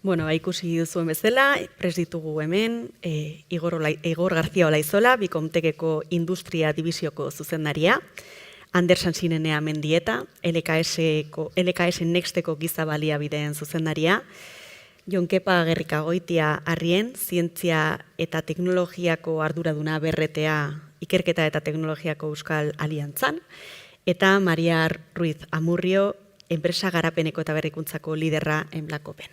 Bueno, ikusi duzuen bezala, prest ditugu hemen, Igor Garzia Olaizola, Bikomtekeko Industria Dibizioko zuzendaria, Ander Sansinenea Mendieta, LKS Nexteko giza baliabideen zuzendaria, Jon Kepa Gerrikagoitia Arrien, Zientzia eta Teknologiako arduraduna BRTA, Ikerketa eta Teknologiako Euskal Aliantzan, eta Maria Ruiz Amurrio, Enpresa Garapeneko eta Berrikuntzako liderra Enblakopen.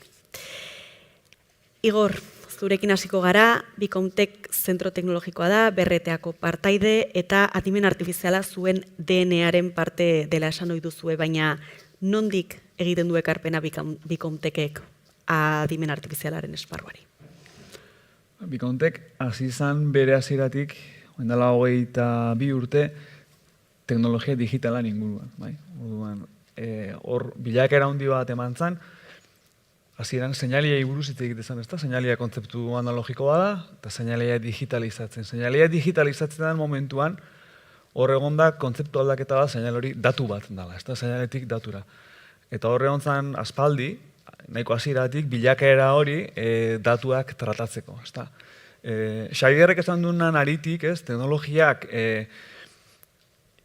Igor, zurekin hasiko gara, Bikomtek zentro teknologikoa da, BRTako partaide eta adimen artifiziala zuen DNA-aren parte dela esan ohi duzue, baina nondik egiten du ekarpena Bikomtekek adimen artifizialaren esparruari? Bikomtek hasi izan bere hasieratik, orain 22 urte, teknologia digitalan inguruan. Orduan, hor bilakaera handi bat eman zen, hasieran seinaliei buruz hitz egiten zen, ezta? Seinalia kontzeptu analogikoa da, eta seinalia digitalizatzen. Seinalia digitalizatzen den momentuan, hor egon da kontzeptu aldaketa bat, seinal hori datu bat dela, ezta? Seinaletik datura. Eta hor egon zen aspaldi, nahiko hasieratik bilakaera hori datuak tratatzeko, ezta? Xabierrek esan duenan aritik, teknologiak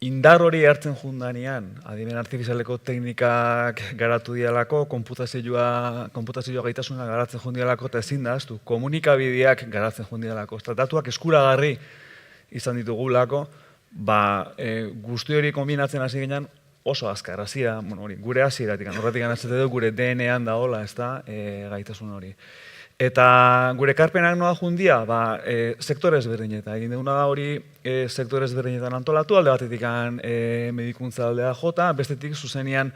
indar hori hartzen jundanean, adimen artifizialeko teknikak garatu dialako, konputazioa gaitasuna garatzen jundialako, eta ezin da, komunikabideak garatzen jundialako. Datuak eskuragarri izan ditugulako, guzti hori kombinatzen hasi ginen oso azkar, gure hasieratik, horretik anatzete du gure DNA-an daola, ez da, gaitasun hori. Eta gure ekarpenak noa jundia, sektore ezberdinetan. Egin duguna da hori sektore ezberdinetan antolatu, alde batetik medikuntza aldea jota, bestetik zuzenian,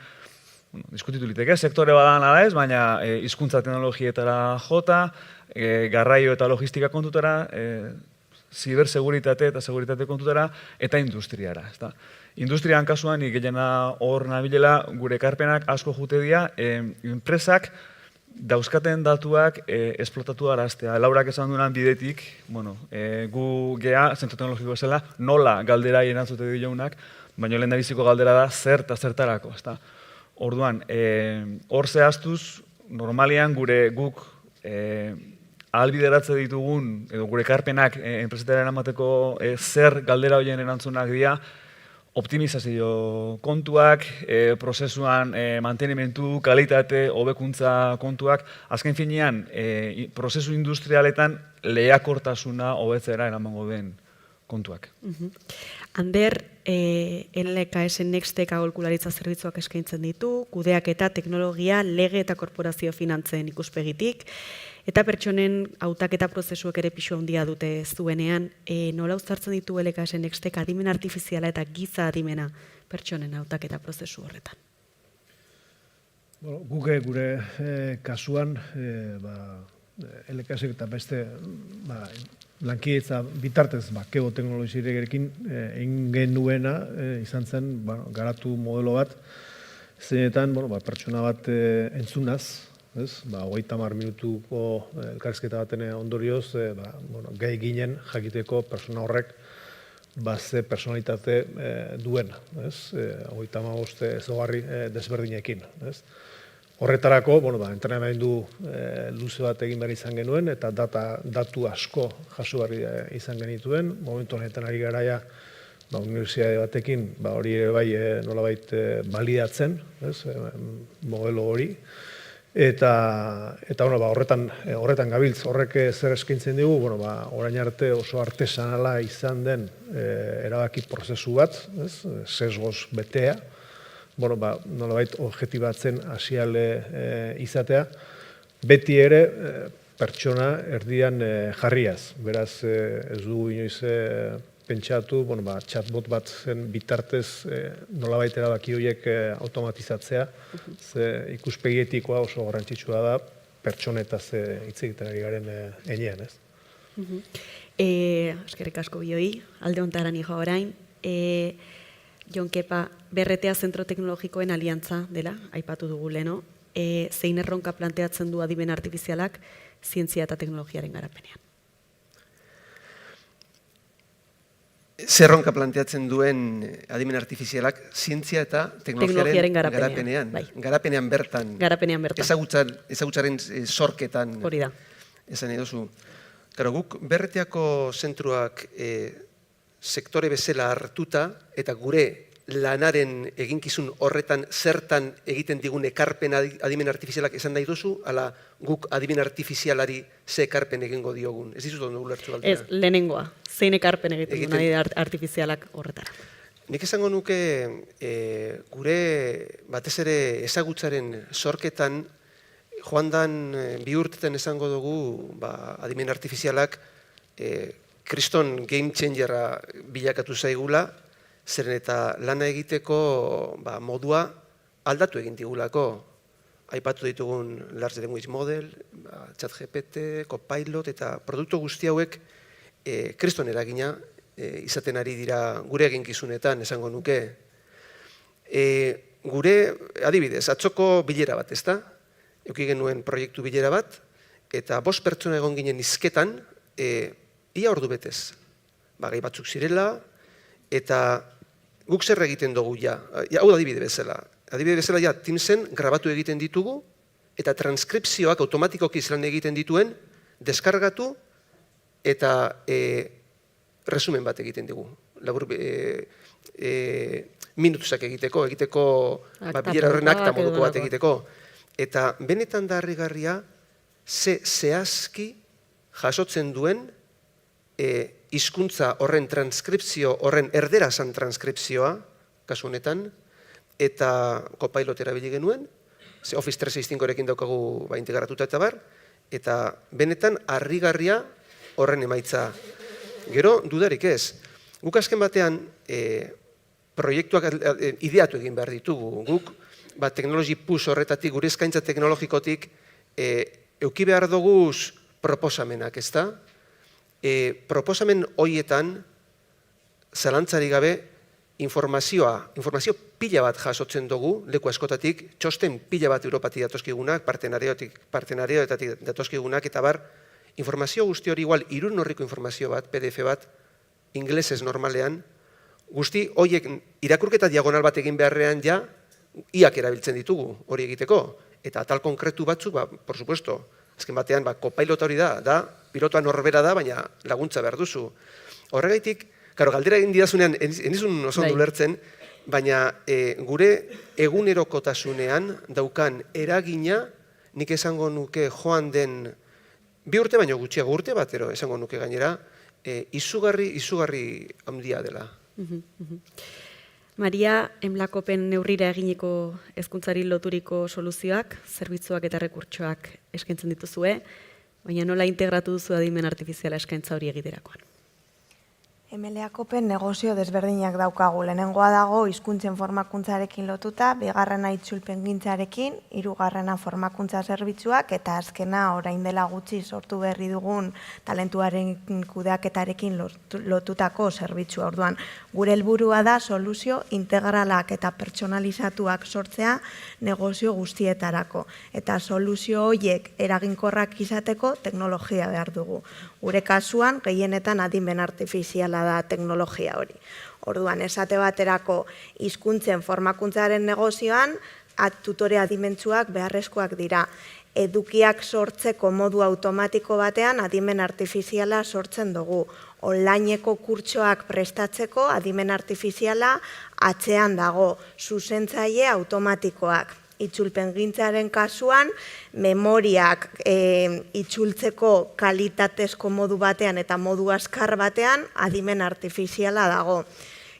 diskutitu liteke, sektore badan ala ez, baina hizkuntza teknologietara jota, garraio eta logistika kontutara, ziberseguritate eta seguritate kontutara, eta industriara. Industrian kasuan, gehiena hor nabilela, gure ekarpenak asko jute dira, enpresak dauzkaten datuak esplotatu araztea. Laurak esan duenan bidetik, gu gea, zentro teknologiko esela, nola galdera erantzute diogunak, baina lehen da biziko galdera da zer eta zertarako. Orduan, hor zehaztuz, normalian guk ahalbideratze ditugun, edo gure ekarpenak enpresetaren emateko zer galdera horien erantzunak dira, optimizazio kontuak, prozesuan mantenimentu, kalitate, hobekuntza kontuak, azken finean, prozesu industrialetan lehiakortasuna hobetzera eramango den kontuak. Ander, LKS Nextek aholkularitza zerbitzuak eskaintzen ditu, kudeaketa, teknologia, lege eta korporazio finantzen ikuspegitik, eta pertsonen hautaketa prozesuek ere pisu handia dute zuenean, nola uztartzen ditu LKS Nextek adimen artifiziala eta giza adimena pertsonen hautaketa prozesu horretan? Guk gure kasuan, LKS eta beste lankidetza bitartez kebo teknologiarekin egin genuena izan zen garatu modelo bat, zeinetan pertsona bat entzunaz, 30 minutuko elkarrizketa baten ondorioz, gai ginen jakiteko persona horrek ze personalitate duen, 35 ezaugarri desberdinekin. Horretarako, entrenamendu luze bat egin behar izan genuen, eta datu asko jaso behar izan genituen. Momentu honetan ari garaia unibertsitate batekin hori ere bai nolabait balidatzen, modelo hori. Eta horretan gabiltz, horrek zer eskaintzen digu, orain arte oso artesanala izan den erabaki prozesu bat, sesgoz betea, nolabait objektibatzen hasiale izatea, beti ere pertsona erdian jarriaz. Beraz, ez dugu inoiz pentsatu, chatbot bat zen bitartez nolabait erabaki horiek automatizatzea, ze ikuspegi etikoa oso garrantzitsua da pertsonetaz hitz egiten ari garen heinean, ez? Eskerrik asko bioi, alde hontara nijoa orain. Jon Kepa, BRTA zentro teknologikoen aliantza dela, aipatu dugu leno, zein erronka planteatzen du adimen artifizialak zientzia eta teknologiaren garapenean? zerronka planteatzen duen adimen artifizialak zientzia eta teknologiaren garapenean. Garapenean bertan. Garapenean bertan. Ezagutzaren sorketan. Hori da. Esan nahi duzu. Karo, guk berreteako zentruak sektore bezala hartuta eta gure lanaren eginkizun horretan zertan egiten digun ekarpen adimen artifizialak esan nahi duzu, ala guk adimen artifizialari ze ekarpen egingo diogun. Ez dizut ondo ulertzu baldera? Ez, lehenengoa. Zein ekarpen egiten duen adimen artifizialak horretara. Nik esango nuke gure batez ere ezagutzaren sorketan joan dan bi urtetan esango dugu adimen artifizialak kriston game changera bilakatu zaigula, zeren eta lana egiteko modua aldatu egin digulako. Aipatu ditugun Large Language Model, ChatGPT, Copilot eta produktu guzti hauek kriston eragina izaten ari dira gure eginkizunetan esango nuke. Gure, adibidez, atzoko bilera bat, ezta? Euki genuen proiektu bilera bat, eta 5 pertsona egon ginen hizketan, ia ordu betez. Gai batzuk zirela, eta guk zer egiten dugu ja. Hau da adibide bezala. Adibide bezala ja Teamsen grabatu egiten ditugu, eta transkripzioak automatikoki zelan egiten dituen, deskargatu, eta resumen bat egiten dugu. Labur, minutuzak egiteko bilera horren akta moduko bat egiteko. Eta benetan da harrigarria, zehazki jasotzen duen hizkuntza horren transkripzio, horren erderazan transkripzioa, kasu honetan, eta Copilot erabili genuen, Office 365-ekin daukagu integratuta eta bar, eta benetan harrigarria horren emaitza. Gero, dudarik ez. Guk azken batean, proiektuak ideatu egin behar ditugu. Guk, teknologi push horretatik, gure eskaintza teknologikotik, euki behar duguz proposamenak, ez da? Proposamen horietan, zalantzari gabe, informazio pila bat jasotzen dugu, leku askotatik, txosten pila bat Europatik datozkigunak, partenarioetatik datozkigunak, eta bar, informazio guzti hori igual, 3 orriko informazio bat, PDF bat, ingelesez normalean, guzti horiek irakurketa diagonal bat egin beharrean ja, iak erabiltzen ditugu hori egiteko. Eta tal konkretu batzuk, por supuesto, azken batean, Copilot hori da, pilotoa norbera da, baina laguntza behar duzu. Horregaitik, galdera egin didazunean, enizun oso ondo ulertzen, baina gure egunerokotasunean daukan eragina, nik esango nuke joan den 2 urte baino gutxiago urte batero esango nuke gainera, izugarri handia dela. Maria, Emlakopen neurrira eginiko hezkuntzari loturiko soluzioak, zerbitzuak eta rekurtsoak eskaintzen dituzue, baina nola integratu duzu adimen artifiziala eskaintza hori egiterakoan? MLAkopen negozio desberdinak daukagu. Lehenengoa dago hizkuntzen formakuntzarekin lotuta, bigarrena itzulpengintzarekin, 3. formakuntza zerbitzuak eta azkena orain dela gutxi sortu berri dugun talentuaren kudeaketarekin lotutako zerbitzua. Orduan, gure helburua da soluzio integralak eta pertsonalizatuak sortzea negozio guztietarako. Eta soluzio horiek eraginkorrak izateko teknologia behar dugu. Gure kasuan, gehienetan adimen artifiziala da teknologia hori. Orduan, esate baterako hizkuntzen formakuntzaren negozioan, tutore adimentsuak beharrezkoak dira. Edukiak sortzeko modu automatiko batean adimen artifiziala sortzen dugu. Onlineko kurtsoak prestatzeko adimen artifiziala atzean dago, zuzentzaile automatikoak. Itzulpengintzaren kasuan, memoriak itzultzeko kalitatezko modu batean eta modu azkar batean adimen artifiziala dago.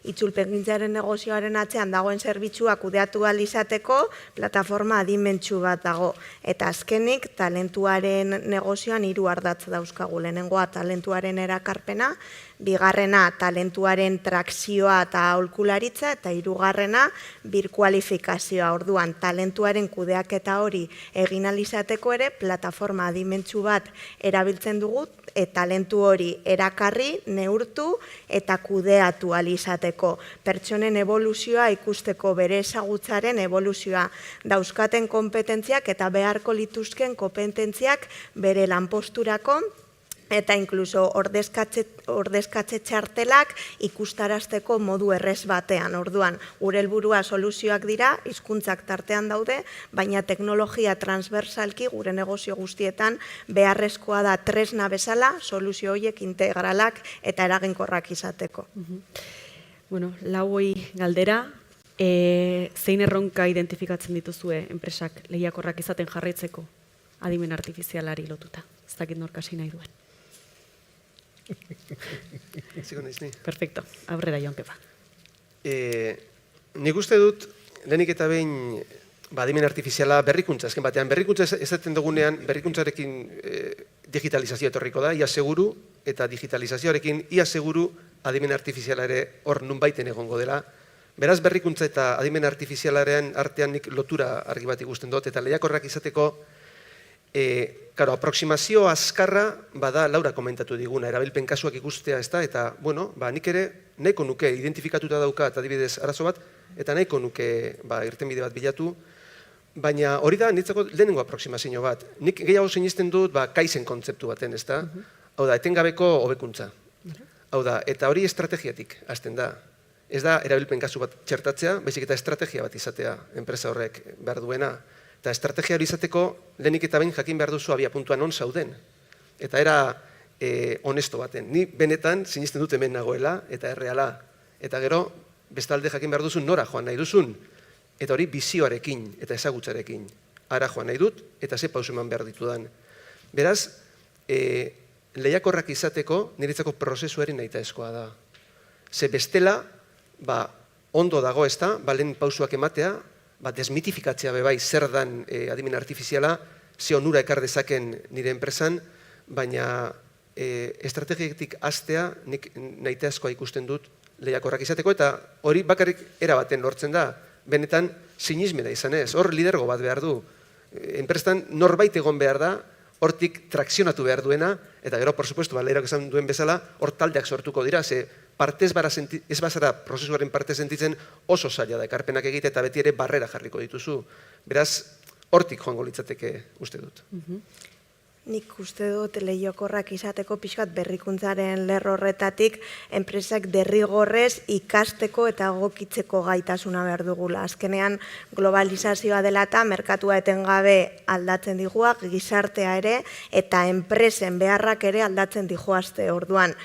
Itzulpengintzaren negozioaren atzean dagoen zerbitzua kudeatu ahal izateko plataforma adimentsu bat dago. Eta azkenik, talentuaren negozioan 3 ardatz dauzkagu. Lehenengoa talentuaren erakarpena, bigarrena talentuaren trakzioa eta aholkularitza, eta 3. birkualifikazioa. Orduan, talentuaren kudeaketa hori egin ahal izateko ere, plataforma adimentsu bat erabiltzen dugu, talentu hori erakarri, neurtu eta kudeatu ahal izateko. Pertsonen evoluzioa ikusteko, bere ezagutzaren evoluzioa, dauzkaten kompetentziak eta beharko lituzken kompetentziak bere lanposturako eta inkluso ordezkatze txartelak ikustarazteko modu errez batean. Orduan, gure helburua soluzioak dira, hizkuntzak tartean daude, baina teknologia transversalki gure negozio guztietan beharrezkoa da tresna bezala soluzio horiek integralak eta eraginkorrak izateko. Bueno, lauoi galdera, zein erronka identifikatzen dituzue enpresak lehiakorrak izaten jarraitzeko adimen artifizialari lotuta? Ez dakit norkasi nahi duen. Ziko naiz ni. Perfecto, aurrera Jon Kepa. Nik uste dut, lehenik eta behin, adimen artifiziala berrikuntza, azken batean, berrikuntza ezaten dugunean, berrikuntzarekin digitalizazioa etorriko da, ia seguru, eta digitalizazioarekin ia seguru adimen artifiziala ere hor nunbaiten egongo dela. Beraz, berrikuntza eta adimen artifizialaren artean nik lotura argi bat ikusten dut, eta lehiakorrak izateko, aproximazio azkarra bada Laura komentatu diguna, erabilpen kasuak ikustea, ez da, eta, bueno, nik ere nahiko nuke identifikatuta daukat adibidez arazo bat, eta nahiko nuke irtenbide bat bilatu, baina hori da niretzako lehenengo aproximazio bat. Nik gehiago sinisten dut kaizen kontzeptu baten, ez da? Hau da, etengabeko hobekuntza. Hau da, eta hori estrategiatik hasten da. Ez da, erabilpen kasu bat txertatzea, baizik eta estrategia bat izatea enpresa horrek behar duena. Eta estrategia hori izateko, lehenik eta behin jakin behar duzu abiapuntua non zauden. Eta era honesto baten. Ni benetan sinisten dut hemen nagoela eta erreala. Eta gero, bestalde jakin behar duzu nora joan nahi duzun. Eta hori bizioarekin eta ezagutzarekin. Ara joan nahi dut eta ze pausu eman behar ditudan. Beraz, lehiakorrak izateko niretzako prozesuari nahitaezkoa da. Ze bestela, ondo dago ez da, lehen pausuak ematea, desmitifikatzea bebai zer dan adimen artifiziala, ze onura ekar dezaken nire enpresan, baina estrategiatik hastea nik nahitaezkoa ikusten dut lehiakorrak izateko, eta hori bakarrik erabaten lortzen da, benetan sinismena izanez, hor lidergo bat behar du. Enpresan norbait egon behar da, hortik trakzionatu behar duena, eta gero, por supuesto, leherak esan duen bezala, hor taldeak sortuko dira, ze ez bazara prozesuaren parte sentitzen oso zaila da ekarpenak egite eta beti ere barrera jarriko dituzu. Beraz, hortik joango litzateke uste dut. Nik uste dut lehiakorrak izateko pixkat berrikuntzaren lerro horretatik enpresak derrigorrez ikasteko eta egokitzeko gaitasuna behar dugula. Azkenean globalizazioa dela eta merkatua etengabe aldatzen diguak, gizartea ere eta enpresen beharrak ere aldatzen dijoazte orduan.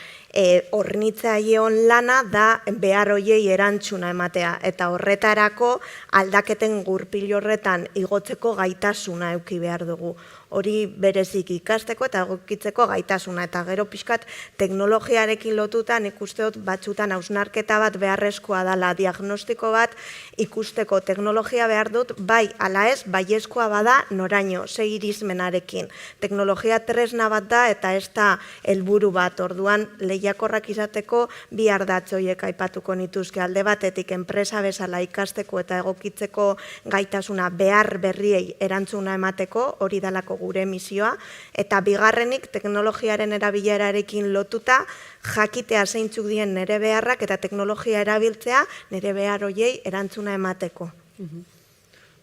Hornitzaileon lana da behar hoiei erantzuna ematea eta horretarako aldaketen gurpil horretan igotzeko gaitasuna eduki behar dugu. Hori berezik ikasteko eta egokitzeko gaitasuna. Eta gero pixkat teknologiarekin lotuta nik uste dut batzutan hausnarketa bat beharrezkoa dela, diagnostiko bat ikusteko teknologia behar dut, bai ala ez, baiezkoa bada noraino, ze irizmenarekin. Teknologia tresna bat da eta ez da helburu bat, orduan lehiakorrak izateko bi ardatz horiek aipatuko nituzke, alde batetik enpresa bezala ikasteko eta egokitzeko gaitasuna behar berriei erantzuna emateko, hori dalako gure misioa, eta bigarrenik teknologiaren erabilerarekin lotuta jakitea zeintzuk dien nire beharrak eta teknologia erabiltzea nire behar horiei erantzuna emateko.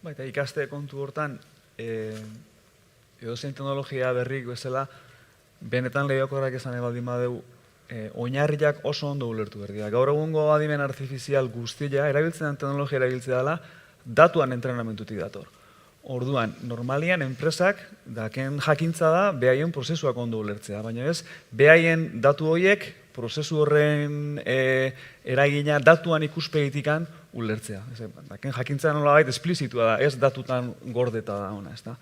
Eta ikaste kontu hortan, edozein teknologia berrik bezala, benetan lehiakorrak esan ebaldin badeu, oinarriak oso ondo ulertu berdia. Gaur egungo adimen artifizial guztia, erabiltzen den teknologia erabiltzea dela, datuan entrenamentutik dator. Orduan, normalian enpresak daken jakintza da behaien prozesuak ondo ulertzea, baina ez, behaien datu horiek prozesu horren eragina datuan ikuspegitikan ulertzea. Daken jakintza nolabait esplizitua da, ez datutan gordeta da ona, ez da.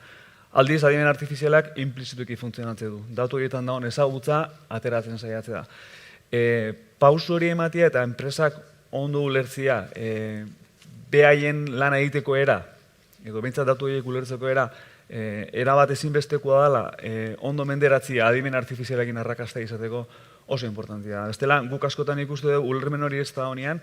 Aldiz, adimen artifizialak implizituki funtzionatze du. Datu horietan da ezagutza ateratzen saiatzea da. Pausu hori ematea eta enpresak ondo ulertzea behaien lana egiteko era, edo behintzat datu horiek ulertzeko era bat ezinbestekoa dela ondo menderatzia adimen artifizialekin arrakasta izateko oso importantia. Bestela, guk askotan ikustu dugu ulermen hori ez da honean,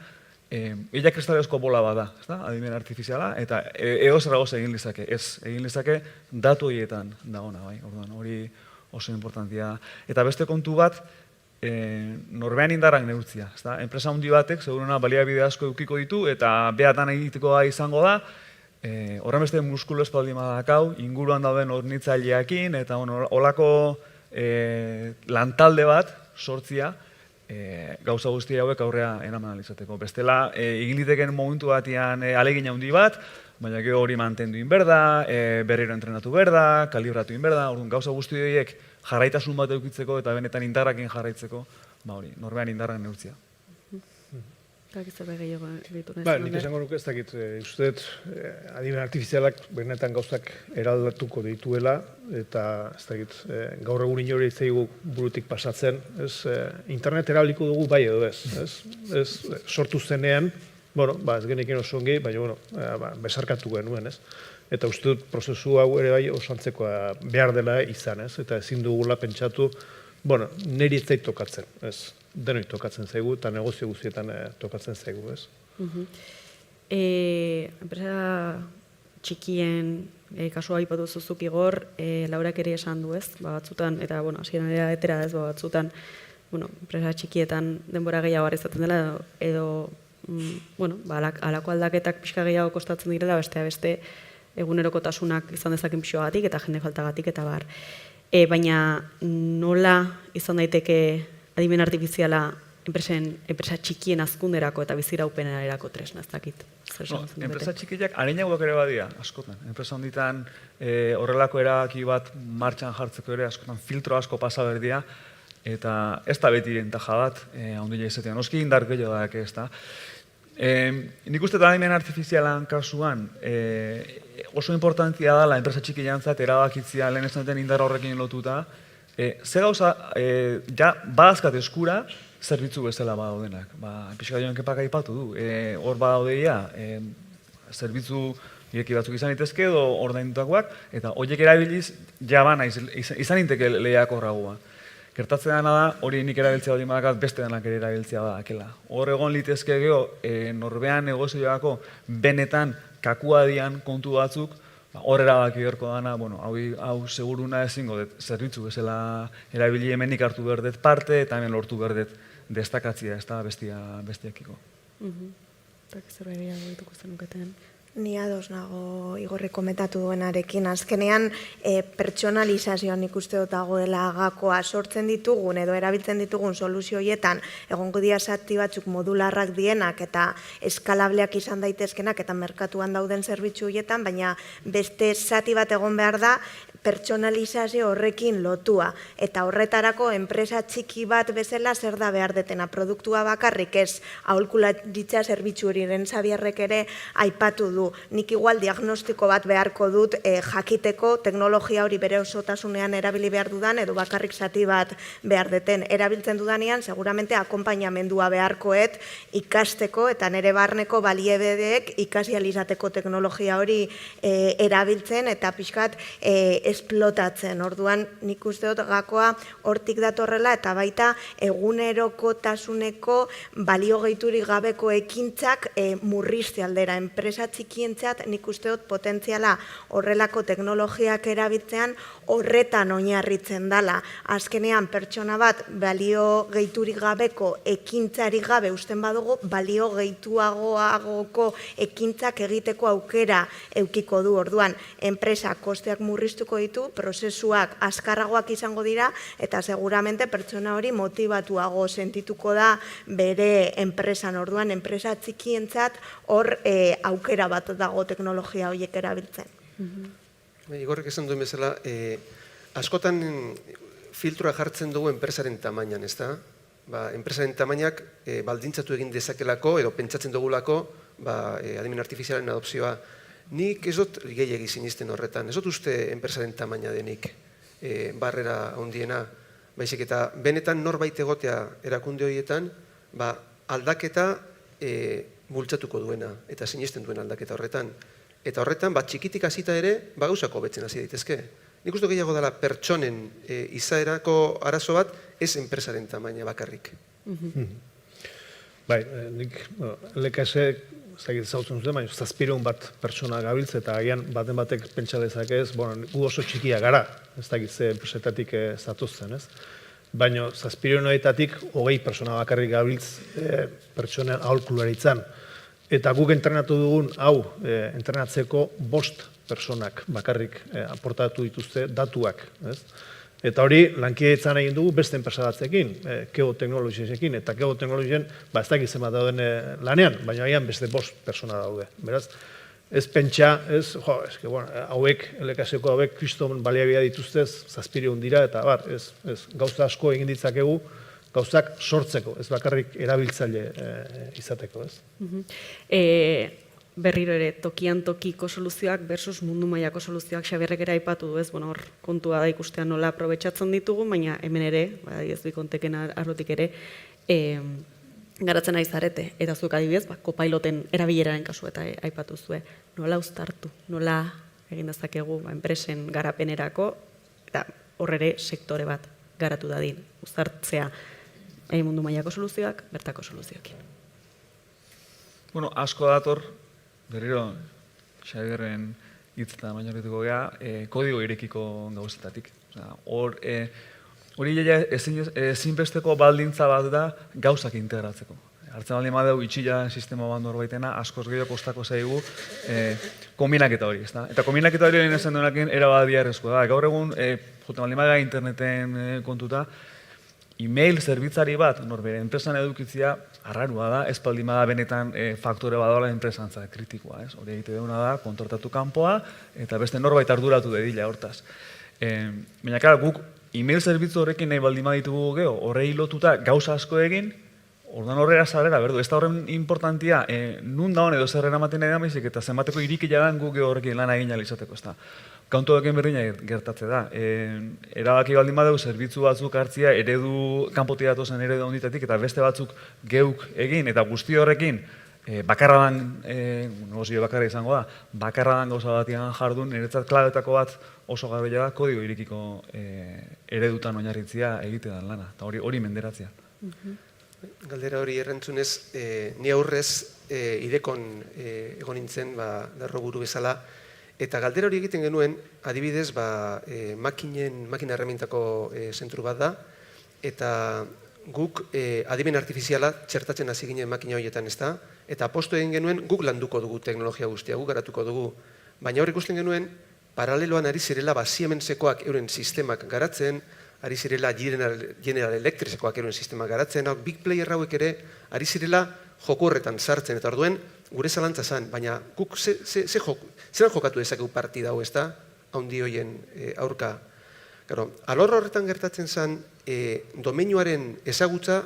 illa kristalezko bola bada, adimen artifiziala, eta egozer gauz egin lizake, ez, egin lizake datu horietan dagona, bai, orduan, hori oso importantia. Eta beste kontu bat, norbean indarrak neurtzia, enpresa handi batek, seguruna baliabide asko edukiko ditu, eta behatan egiteko izango da, horren beste muskulu espaldi madakau, inguruan dauden hornitzaileakin, eta olako lantalde bat sortzia, gauza guzti hauek aurrea eraman ahal izateko. Bestela, egiliteken momentu batean ahalegin handi bat, baina gero hori mantendu inberda, berriro entrenatu berda, kalibratu inberda, orduan gauza guzti horiek jarraitasun bat edukitzeko eta benetan indarrakin jarraitzeko, hori, norbean indarrak neurtzia. Nik esango nuke ez dakit, usteet, adimen artifizialak benetan gauzak eraldatuko dituela, eta ez dakit, gaur egun inori zaigu burutik pasatzen, internet erabiliko dugu bai edo ez, sortu zenean, ez genekin oso ongi, baina besarkatu genuen, ez? Eta uste dut prozesu hau ere bai osantzekoa behar dela izan, ez? Eta ezin dugula pentsatu, niri ez zait tokatzen, ez? Denoi tokatzen zaigu eta negozio guztietan tokatzen zaigu, ez? Enpresa txikien kasua aipatu zuzuk Igor, Laurak ere esan du, ez? Batzutan, eta hasieran ere etera ez, batzutan, enpresa txikietan denbora gehiago izaten dela, edo halako aldaketak pixka gehiago kostatzen direla, beste egunerokotasunak izan dezaken pixoagatik eta jende faltagatik eta bar. Baina nola izan daiteke adimen artifiziala enpresa txikien azkunderako eta biziraupenerako tresna, ez dakit? Enpresa txikiak arinagoak ere badia, askotan. Enpresa honditan horrelako erabaki bat martxan jartzeko ere askotan filtro asko pasa berdia, eta ez da beti entaja bat, ondila izatean, oski indar gehiago da, ez da. Nik uste adimen artifizialan kasuan oso importantzia dela enpresa txiki jantzat erabakitzia lehen esan duten indar horrekin lotuta, ze gauza, badazkat eskura, zerbitzu bezala badaudenak. Pixka joan kepak aipatu du, hor badaudeia, zerbitzu ireki batzuk izan itezke edo ordaindutakoak, eta horiek erabiliz jabana izan inteke lehiakorragoa. Gertatzen dena da, hori nik erabiltzea hori madakat beste denak ere erabiltzea badakela. Hor egon litezke geho, norbean negozioako benetan kakua dian kontu batzuk, hor erabaki berko dana, hau seguruna ezingo dut zerbitzu bezala erabili hemenik hartu berdet parte, eta hemen lortu berdet destakatzia, ez da bestiakiko. Zerbait gehiago dituko zenuketen. Ni ados nago Igorrek komentatu duenarekin. Azkenean, pertsonalizazioan ikuste dut dagoela gakoa sortzen ditugun edo erabiltzen ditugun soluzio horietan egongo dira zati batzuk modularrak dienak eta eskalableak izan daitezkenak eta merkatuan dauden zerbitzu horietan, baina beste zati bat egon behar da pertsonalizazio horrekin lotua. Eta horretarako enpresa txiki bat bezala zer da behar detena. Produktua bakarrik ez, aholkularitza zerbitzu horiren Xabierrek ere aipatu du. Nik igual diagnostiko bat beharko dut jakiteko teknologia hori bere osotasunean erabili behar dudan edo bakarrik zati bat behar deten. Erabiltzen dudanean, seguramente akonpainamendua beharkoet ikasteko eta nire barneko baliebedeek ikasializateko teknologia hori erabiltzen eta pixkat esplotatzen. Orduan nik uste dut gakoa hortik datorrela eta baita egunerokotasuneko balio gehiturik gabeko ekintzak murrizte aldera. Enpresa txikientzat nik uste dut potentziala horrelako teknologiak erabiltzean horretan oinarritzen dela. Azkenean pertsona bat balio gehiturik gabeko ekintzarik gabe usten badugu balio gehituagoagoko ekintzak egiteko aukera eukiko du. Orduan, enpresa kosteak murriztuko ditu, prozesuak azkarragoak izango dira eta seguramente pertsona hori motibatuago sentituko da bere enpresan. Orduan, enpresa txikientzat hor aukera bat dago teknologia horiek erabiltzen. Igorrek esan duen bezala, askotan filtroa jartzen dugu enpresaren tamainan, ez da? Enpresaren tamainak baldintzatu egin dezakelako edo pentsatzen dugulako adimen artifizialen adopzioa. Nik ez dut gehiegi sinisten horretan, ez dut uste enpresaren tamaina denik barrera handiena, baizik eta benetan norbait egotea erakunde horietan, aldaketa bultzatuko duena eta sinisten duen aldaketa horretan. Eta horretan, txikitik hasita ere, gauzako hobetzen hasi daitezke. Nik uste gehiago dela pertsonen izaerako arazo bat, ez enpresaren tamaina bakarrik. Nik LKS zautzen zuten, baina zazpireun bat pertsona gabiltze eta agian baten batek pentsa dezakez, gu oso txikia gara, ez dakit ze enpresetatik zatuzten, ez? Baina zazpireun horietatik 20 pertsona bakarrik gabiltz pertsonen aholkularitzan. Eta guk entrenatu dugun, entrenatzeko 5 personak bakarrik aportatu dituzte datuak, ez? Eta hori lankideitzan egin dugu beste enpresa batzekin, Keo Teknologiesekin, eta Keo Teknologien ez dakit zenbat dauden lanean, baina agian beste 5 pertsona daude. Beraz, ez pentsa, hauek, LKS-ko hauek, kriston baliabidea dituztez, 700 dira, eta gauza asko egin ditzakegu, gauzak sortzeko, ez bakarrik erabiltzaile izateko, ez? Berriro ere, tokian tokiko soluzioak versus mundu mailako soluzioak Xabierrek ere aipatu du, ez? Bueno, hor kontua da ikustean nola aprobetxatzen ditugu, baina hemen ere, ez Bikonteken arlotik ere, garatzen ari zarete. Eta zuek adibidez, kopailoten erabileraren kasu eta aipatu zue. Nola uztartu, nola egin dezakegu enpresen garapenerako, eta hor ere sektore bat garatu dadin. Uztartzea mundu mailako soluzioak, bertako soluzioekin. Bueno, asko dator, berriro, Xabierren hitzetan baino horretuko geha, kodigo irekiko gauzetatik. Hori ezinbesteko baldintza bat da gauzak integratzeko. Hartzen baldin badeu itxila sistema bat norbaitena, askoz gehiago kostako zaigu kombinaketa hori, ezta? Eta kombinaketa hori egin esan duenakin erabat biharrezkoa da. Gaur egun, joten baldin badea interneten kontuta, e-mail zerbitzari bat, norbere enpresan edukitzia, arrarua da, ez baldin bada benetan faktore badala enpresantza kritikoa, ez? Hori egite duguna da, kontratatu kanpoa, eta beste norbait arduratu dedila hortaz. Baina, kara, guk e-mail zerbitzu horrekin nahi baldin baditugu geho, horrei lotuta gauza asko egin, ordan horrera zarera, berdu, ez da horren importantia, nun da hon edo zerrera maten nahi damaizik, eta zenbateko irikila dan guk geho horrekin lan egin alizateko, ez da. Kantu deken berdina gertatze da. Erabaki baldin badeu, zerbitzu batzuk hartzia, kanpotik datozen eredu onditatik, eta beste batzuk geuk egin, eta guzti horrekin, bakarradan, negozio bakarra izango da, bakarradan gauza batian jardun, niretzat klabetako bat oso garbila da, kodigo irekiko eredutan oinarritzia egite dan lana, eta hori menderatzea. Galdera hori errantzunez, ni aurrez idekon egon nintzen, lerro buru bezala, eta galdera hori egiten genuen, adibidez, makina herramientako zentru bat da, eta guk adimen artifiziala txertatzen hasi ginen makina horietan, ez da, eta apostu egin genuen guk landuko dugu teknologia guztia, guk garatuko dugu, baina hor ikusten genuen, paraleloan ari zirela Siemensekoak euren sistemak garatzen, ari zirela General Electricsekoak euren sistemak garatzen, big player hauek ere ari zirela joko horretan sartzen, eta orduen gure zalantza zen, baina guk zelan jokatu dezakegu partida hau, ez da, haundi hoien aurka. Alor horretan gertatzen zen, domeinuaren ezagutza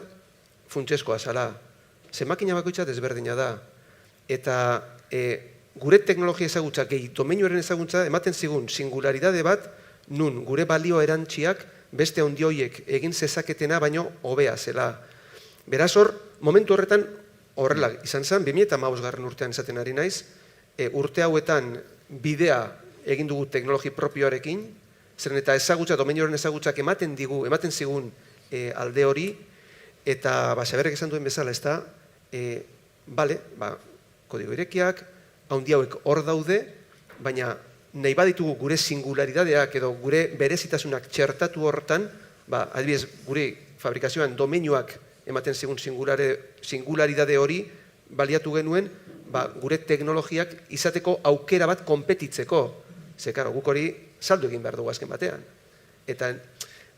funtsezkoa zala, ze makina bakoitza desberdina da, eta gure teknologia ezagutza gehi domeinuaren ezagutza ematen zigun singularidade bat, nun gure balio erantziak beste haundi hoiek egin zezaketena baino hobea zela. Beraz hor, momentu horretan horrela izan zen, 2015 urtean izaten ari naiz, urte hauetan bidea egin dugu teknologi propioarekin, zeren eta ezagutza, domeinioaren ezagutzak ematen zigun alde hori, eta Xabierrek esan duen bezala, ez da, kodigo irekiak, haundi hauek hor daude, baina nahi baditugu gure singularidadeak edo gure berezitasunak txertatu horretan, adibidez, gure fabrikazioan domeinuak ematen zigun singularidade hori baliatu genuen, gure teknologiak izateko aukera bat konpetitzeko. Ze, karo, guk hori saldu egin behar dugu azken batean. Eta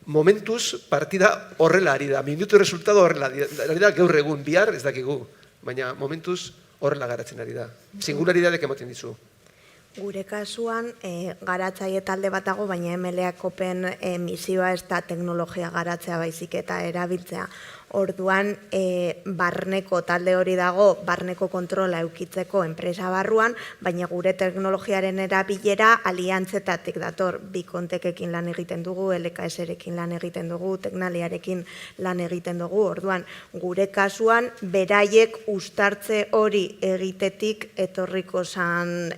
momentuz partida horrela ari da, minutu resultado horrela ari da, gaur egun bihar ez dakigu, baina momentuz horrela garatzen ari da. Singularidadek ematen dizu. Gure kasuan, garatzaile talde bat dago, baina MLA-kopen misioa ez da teknologia garatzea baizik eta erabiltzea. Orduan, barneko talde hori dago, barneko kontrola eukitzeko enpresa barruan, baina gure teknologiaren erabilera aliantzetatik dator. Bikontekekin lan egiten dugu, LKS-erekin lan egiten dugu, Teknaliarekin lan egiten dugu. Orduan, gure kasuan, beraiek uztartze hori egitetik etorriko zan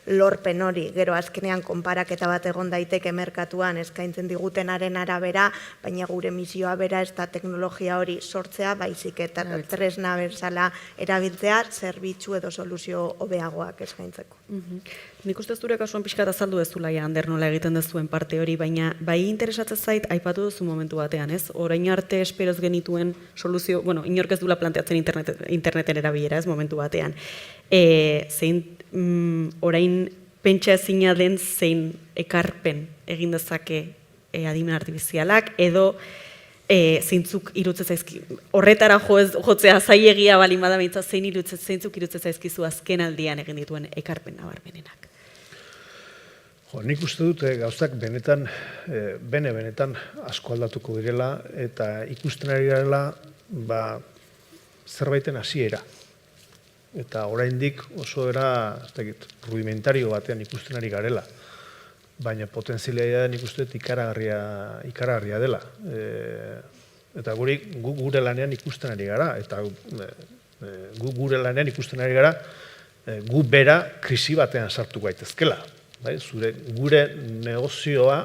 lorpen hori. Gero azkenean konparaketa bat egon daiteke merkatuan eskaintzen digutenaren arabera, baina gure misioa bera ez da teknologia hori sortzea, baizik eta tresna bezala erabiltzea, zerbitzu edo soluzio hobeagoak eskaintzeko. Nik uste zure kasuan pixka eta azaldu dezula, Ander, nola egiten dezuen parte hori, baina bai interesatzen zait, aipatu duzu momentu batean, ez? Orain arte esperoz genituen soluzio, inork ez dula planteatzen interneten erabilera, ez, momentu batean. Orain pentsa ezina den zein ekarpen egin dezake adimen artifizialak, edo zeintzuk irutzen zaizki, horretara jotzea zailegia balin bada behintzat zeintzuk irutzen zaizkizu azken aldian egin dituen ekarpen nabarmenenak. Nik uste dut gauzak benetan, benetan asko aldatuko direla eta ikusten ari garela zerbaiten hasiera. Eta oraindik oso era rudimentario batean ikusten ari garela. Baina potentzialia nik uste dut ikaragarria dela. Eta gure lanean ikusten ari gara, eta gure lanean ikusten ari gara gu bera krisi batean sartu gaitezkela. Gure negozioa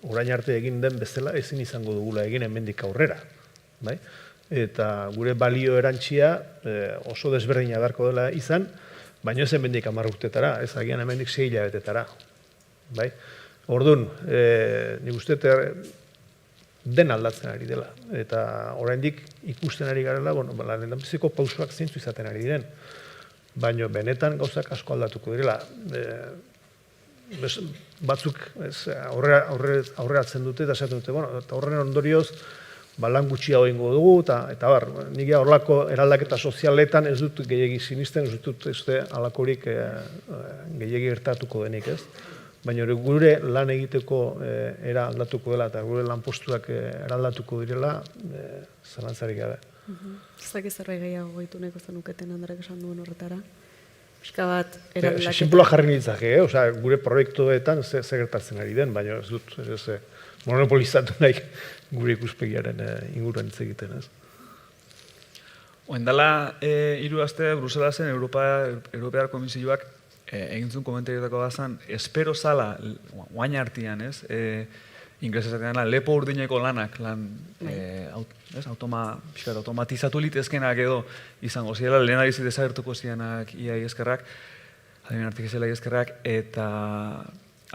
orain arte egin den bezala ezin izango dugula egin hemendik aurrera. Eta gure balio erantsia oso desberdina beharko dela izan, baina ez hemendik 10 urtetara, ez agian hemendik 6 hilabetetara. Orduan, nik uste den aldatzen ari dela. Eta oraindik ikusten ari garela, lehendabiziko pausoak zeintzu izaten ari diren. Baina benetan gauzak asko aldatuko direla. Batzuk aurreratzen dute eta esaten dute, eta horren ondorioz lan gutxia egingo dugu, eta nik horrelako eraldaketa sozialetan ez dut gehiegi sinisten, ez dut halakorik gehiegi gertatuko denik, ez? Baina gure lan egiteko era aldatuko dela eta gure lan postuak eraldatuko direla, zalantzarik gabe. Ez dakiz zerbait gehiago goitu nahiko zenuketen Andreek esan duen horretara? Pixka bat eraldaketa. Sinploa jarri nintzake, gure proiektuetan ze gertatzen ari den, baina ez dut monopolizatu nahi gure ikuspegiaren inguruan hitz egiten, ez? Oendala 3 aste Bruselasen Europear Komisioak egintzun komentarioetako bazan, espero zala, guain artian, ez? Inglesesatean lepo urdineko lanak, automatizatu litezkenak edo izango zirela, lehen abizi desagertuko zirenak iai eskerrak, adimen artifiziala eskerrak, eta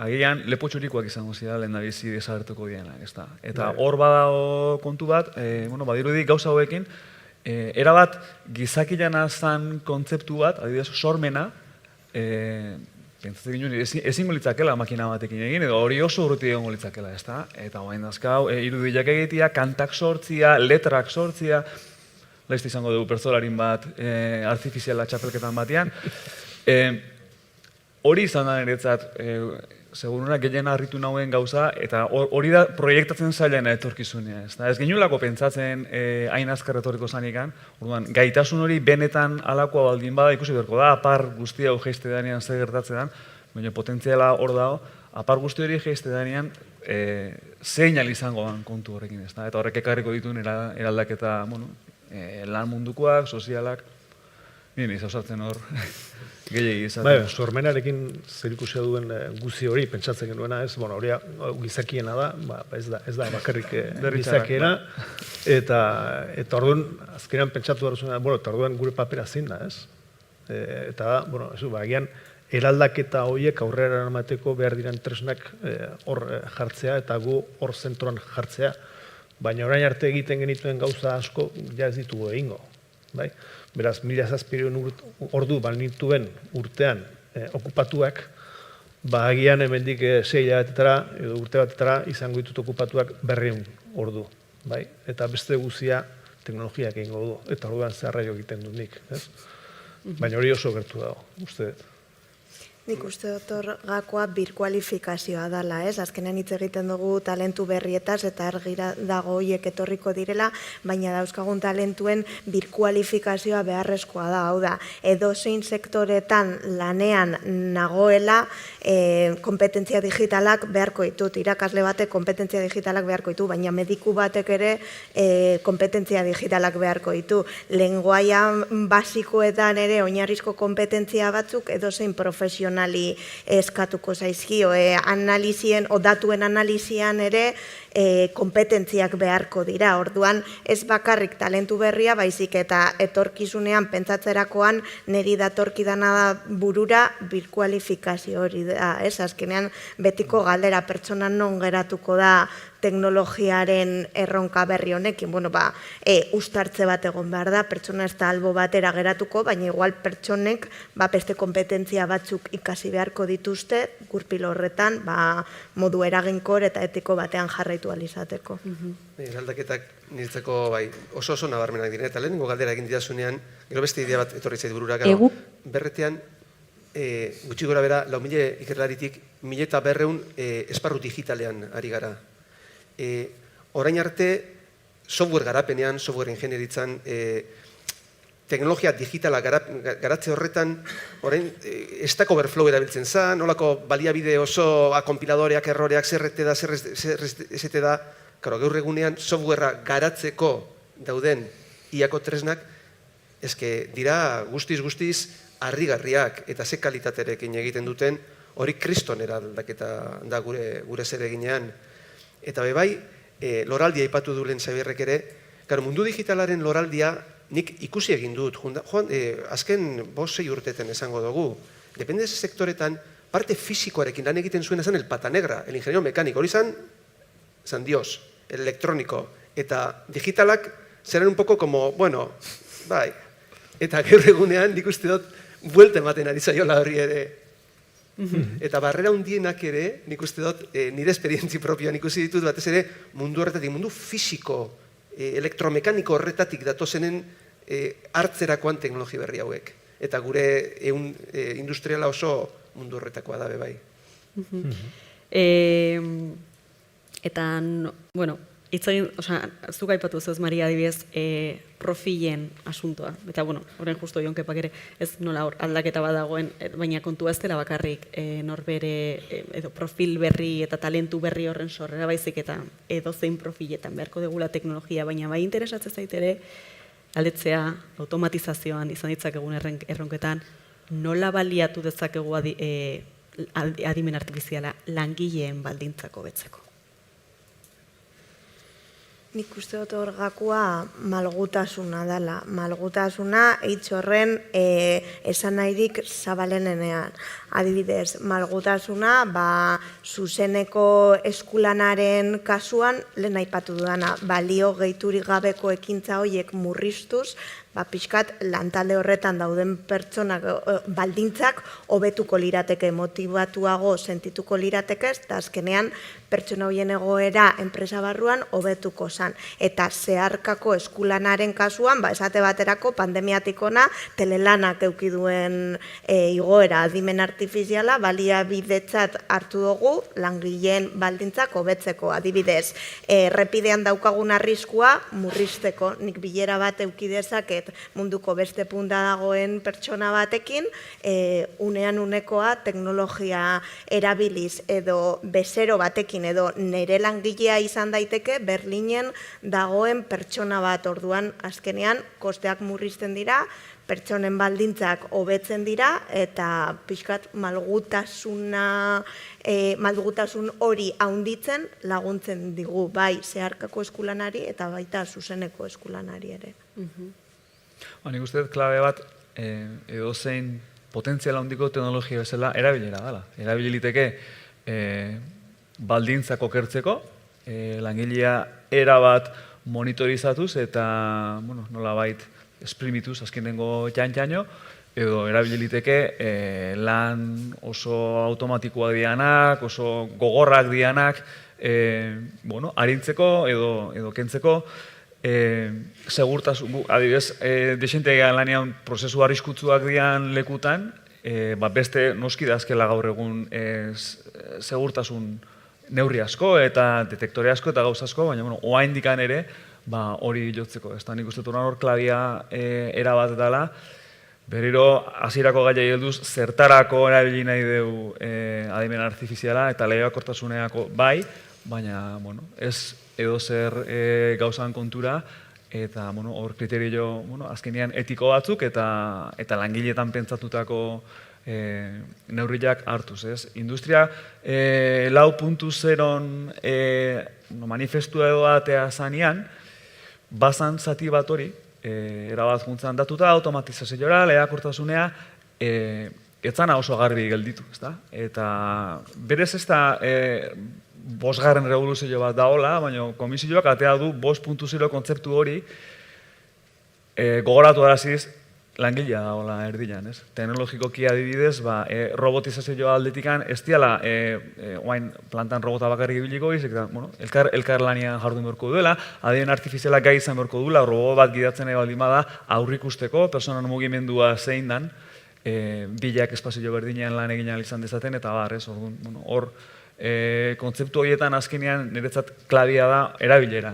agian lepo txurikoak izango zirela lehen abizi desagertuko direnak, ez da? Eta hor badago kontu bat, badirudi gauza hauekin, erabat gizakilana zan kontzeptu bat, adibidez sormena, pentsatzen ginen, ezingo litzakela makina batekin egin, edo hori oso urruti egongo litzakela, ez da? Eta hoain dazkau, irudiak egitea, kantak sortzia, letrak sortzia, laizte izango dugu pertsolarin bat artifiziala txapelketan batean. Hori izan da niretzat, seguruna gehien harritu nauen gauza, eta hori da proiektatzen zailena etorkizunean. Ez genuelako pentsatzen hain azkar etorriko zanikan, orduan, gaitasun hori benetan alakoa baldin bada ikusi beharko da, apar guzti hau jeiste danean zer gertatzen dan, baina potentziala hor dago, apar guzti hori jeiste danean zein izango dan kontu horrekin, ez da? Eta horrek ekarriko dituen eraldaketa lan mundukoak, sozialak, nire izauzatzen hor gehiagi izatea. Sormenarekin zerikusia duen guzi hori, pentsatzen genuena ez, hori gizakiena da, ez da bakarrik gizakiena, eta orduan, azkenean pentsatu behar zuen, eta orduan gure papera zein da, ez? Eta agian, eraldaketa horiek aurrera eramateko behar diren tresnak hor jartzea, eta gu hor zentroan jartzea, baina orain arte egiten genituen gauza asko, ja ez ditugu egingo, bai? Beraz, 1700 ordu balnituen urtean okupatuak, agian hemendik 6 hilabetetara edo urte batetara izango ditut okupatuak 200 ordu. Eta beste guzia teknologiak egingo du, eta orduan zerraio egiten dut nik. Baina hori oso gertu dago, uste dut. Nik uste dut hor gakoa birkualifikazioa dela, ez? Azkenean hitz egiten dugu talentu berrietaz eta argira dago horiek etorriko direla, baina dauzkagun talentuen birkualifikazioa beharrezkoa da, hau da, edozein sektoretan lanean nagoela kompetentzia digitalak beharko ditut, irakasle batek kompetentzia digitalak beharko ditu, baina mediku batek ere kompetentzia digitalak beharko ditu. Lengoaia basikoetan ere oinarrizko kompetentzia batzuk edozein profesionali eskatuko zaizkio, analizien o datuen analizian ere kompetentziak beharko dira. Orduan, ez bakarrik talentu berria, baizik eta etorkizunean pentsatzerakoan niri datorkidana da burura birkualifikazio hori da. Azkenean, betiko galdera pertsona non geratuko da teknologiaren erronka berri honekin. Uztartze bat egon behar da, pertsona ez da albo batera geratuko, baina igual pertsonek beste kompetentzia batzuk ikasi beharko dituzte, gurpil horretan modu eraginkor eta etiko batean jarraitu alizateko. Aldaketak niretzako oso nabarmenak dira, eta lehenengo galdera egin didazunean, gero beste idea bat etorri zait burura, berretean, gutxi gora bera, 4.000 ikerlaritik 1.200 esparru digitalean ari gara. Orain arte, software garapenean, software ingenieritzan, teknologia digitala garatze horretan, orain, Stack Overflow erabiltzen zen, nolako baliabide oso konpiladoreak, erroreak, zer esete da, gaur egunean softwarea garatzeko dauden iako tresnak, eske dira guztiz harrigarriak eta ze kalitaterekin egiten duten, hori kriston eraldaketa da gure zereginean. Eta loraldia aipatu du lehen Xabierrek ere, mundu digitalaren loraldia nik ikusi egin dut, azken 5-6 urteten esango dugu, depende sektoretan, parte fisikoarekin lan egiten zuen esan el pata negra, el ingeniero mekaniko, hori zan Dios, el elektroniko, eta digitalak zeran un poco como, eta gaur egunean nik uste dut buelta ematen ari zaiola horri ere. Eta barrera hundienak ere, nik uste dut, nire esperientzi propioan ikusi ditut, batez ere mundu horretatik, mundu fisiko, elektromekaniko horretatik datozenen hartzerakoan teknologi berri hauek. Eta gure industriala oso mundu horretakoa da bai. Eta, zuk aipatu zuz, Maria, adibidez, profilen asuntoa. Eta, horren justo jonkepak ere, ez nola hor aldaketa badagoen, baina kontua ez dela bakarrik norbere edo profil berri eta talentu berri horren sorrera baizik eta edozein profiletan beharko degula teknologia, baina bai interesatzen zaitere, aldetzea, automatizazioan izan ditzakegun erronketan, nola baliatu dezakegu adimen artifiziala langileen baldintzako betzeko. Nik uste dut hor gakoa malgutasuna dela. Malgutasuna hitz horren esan nahirik zabalenean. Adibidez, malgutasuna zuzeneko eskulanaren kasuan lehen aipatu dudana, balio gehiturik gabeko ekintza horiek murriztuz, pixkat lantalde horretan dauden pertsonak baldintzak hobetuko lirateke, motibatuago sentituko lirateke, eta azkenean pertsona horien egoera enpresa barruan hobetuko zan. Eta zeharkako eskulanaren kasuan, esate baterako pandemiatik ona telelanak eduki duen igoera adimen artifiziala baliabidetzat hartu dugu langileen baldintzak hobetzeko. Adibidez, errepidean daukagun arriskua murrizteko, nik bilera bat eduki dezaket munduko beste punta dagoen pertsona batekin, unean unekoa teknologia erabiliz edo bezero batekin edo nire langilea izan daiteke Berlinen dagoen pertsona bat. Orduan azkenean kosteak murrizten dira, pertsonen baldintzak hobetzen dira eta pixkat malgutasun hori haunditzen laguntzen digu bai zeharkako eskulanari eta baita zuzeneko eskulanari ere. Nik uste dut klabe bat edozein potentziala handiko teknologia bezala erabilera dela. Erabiliteke baldintzak okertzeko, langilea erabat monitorizatuz eta nolabait esprimituz azkenengo txantxaino, edo erabiliteke lan oso automatikoak dianak, oso gogorrak dianak, arintzeko edo kentzeko, segurtasun, adibidez, desentegia lanean prozesu arriskutsuak dian lekutan, beste noski dazkela gaur egun segurtasun neurri asko eta detektore asko eta gauz asko, baina oaindikan ere hori jotzeko. Ez da nik uste dut hor klabia erabat dela, berriro hasierako gaia helduz zertarako erabili nahi dugu adimen artifiziala eta lehiakortasuneako bai, baina ez edo zer gauzan kontura, eta hor kriterio azkenean etiko batzuk eta langileetan pentsatutako neurriak hartuz, ez? Industria 4.0 manifestua edo atea zanean, bazan zati bat hori, erabat juntzan datuta, automatizazioa, lehiakortasunea, etzana oso garbi gelditu, ezta? Eta berez ez da bosgarren revoluzio bat daola, baina komisioak atea du 5.0 kontzeptu hori gogoratu araziz langilea daola erdian, ez? Teknologikoki adibidez, robotizazioa aldetikan ez diala oain plantan robota bakarrik ibiliko izik, bueno, elkar lanian jardun beharko duela, adimen artifizialak gai izan beharko duela, robot bat gidatzen baldin bada aurrikusteko, personan mugimendua zein dan, bilak espazio berdinean lan egin ahal izan dezaten, eta ez, hor, kontzeptu horietan azkenean niretzat klabia da erabilera.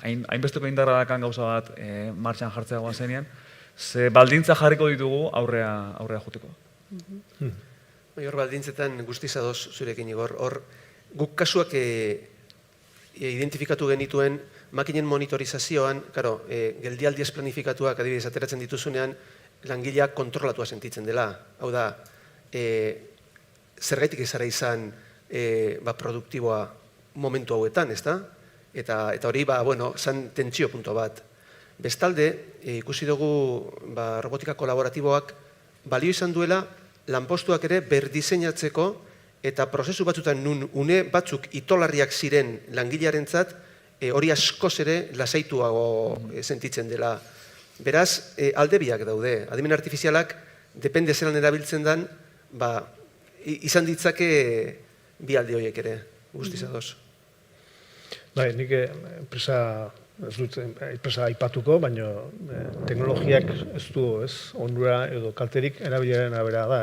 Hainbesteko indarra dakan gauza bat martxan jartzea zenean, ze baldintza jarriko ditugu aurrea joteko. Hor baldintzetan guztiz ados zurekin, Igor. Hor, guk kasuak identifikatu genituen makinen monitorizazioan, geldialdi ez planifikatuak adibidez ateratzen dituzunean, langileak kontrolatua sentitzen dela. Hau da, zergaitik ezara izan produktiboa momentu hauetan, ezta? Eta hori, zan tentsio punto bat. Bestalde, ikusi dugu robotika kolaboratiboak balio izan duela lanpostuak ere berdiseinatzeko eta prozesu batzutan nun une batzuk itolarriak ziren langilearentzat hori askoz ere lasaituago sentitzen dela. Beraz, alde biak daude. Adimen artifizialak, depende zelan erabiltzen den, izan ditzake bi alde horiek ere, guztiz adoz. Bai, nik enpresa aipatuko, baina teknologiak ez du, onura edo kalterik erabilaren arabera da,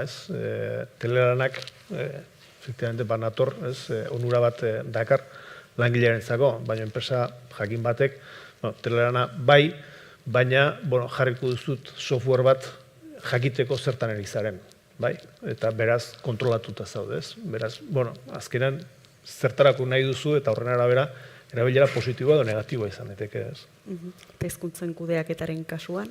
telelanak, efectivamente, banator, onura bat dakar langilearentzako, baina enpresa jakin batek, telelana bai, baina jarriko duzut software bat jakiteko zertan erizaren, bai? Eta beraz kontrolatuta zaudez. Beraz, azkenan zertarako nahi duzu eta horren arabera erabilera positiboa edo negatiboa izan daiteke, ez? Eta hizkuntzen kudeaketaren kasuan,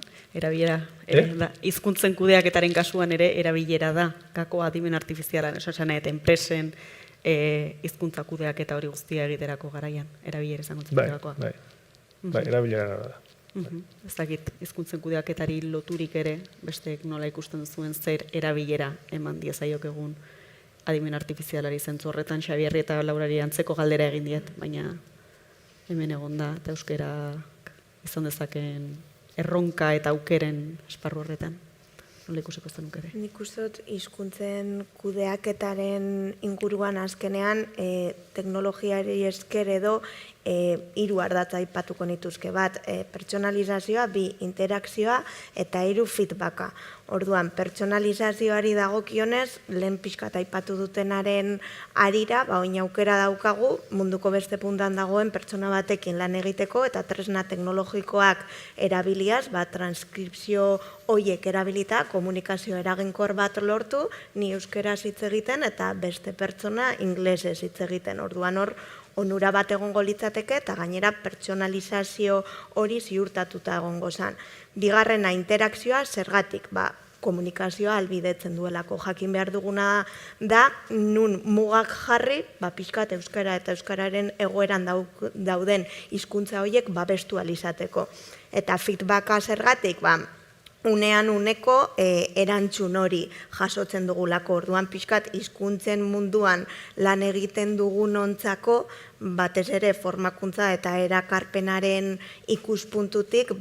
hizkuntzen kudeaketaren kasuan ere erabilera da, kako adimen artifizialan, esan eta enpresen hizkuntza kudeaketa hori guztia egiterako garaian, erabilera izango zentzakoa. Bai, erabilera da. Ez dakit, hizkuntzen kudeaketari loturik ere, besteek nola ikusten zuen zer erabilera eman diezaiok egun adimen artifizialari zentzu horretan, Xabierri eta Laurari antzeko galdera egin diet, baina hemen egon da, eta euskera izan dezaken erronka eta aukeren esparru horretan. Nola ikusiko zen ukere? Nik uste dut hizkuntzen kudeaketaren inguruan azkenean teknologiari esker edo 3 ardatza aipatuko nituzke bat, pertsonalizazioa, 2 interakzioa eta 3 feedbacka. Orduan, pertsonalizazioari dagokionez, lehen pixkat aipatu dutenaren arira, oin aukera daukagu, munduko beste puntan dagoen pertsona batekin lan egiteko eta tresna teknologikoak erabiliaz, transkripzio horiek erabilita, komunikazio eraginkor bat lortu, ni euskeraz hitz egiten eta beste pertsona inglesez hitz egiten. Orduan hor, onura bat egongo litzateke eta gainera pertsonalizazio hori ziurtatuta egongo zen. Bigarrena interakzioa zergatik, komunikazioa albidetzen duelako. Jakin behar duguna da, nun mugak jarri, pixkat euskara eta euskararen egoeran dauden hizkuntza horiek babestu alizateko. Eta feedbacka zergatik, unean uneko erantzun hori jasotzen dugulako. Orduan pixkat hizkuntzen munduan lan egiten dugunontzako batez ere formakuntza eta erakarpenaren ikuspuntutik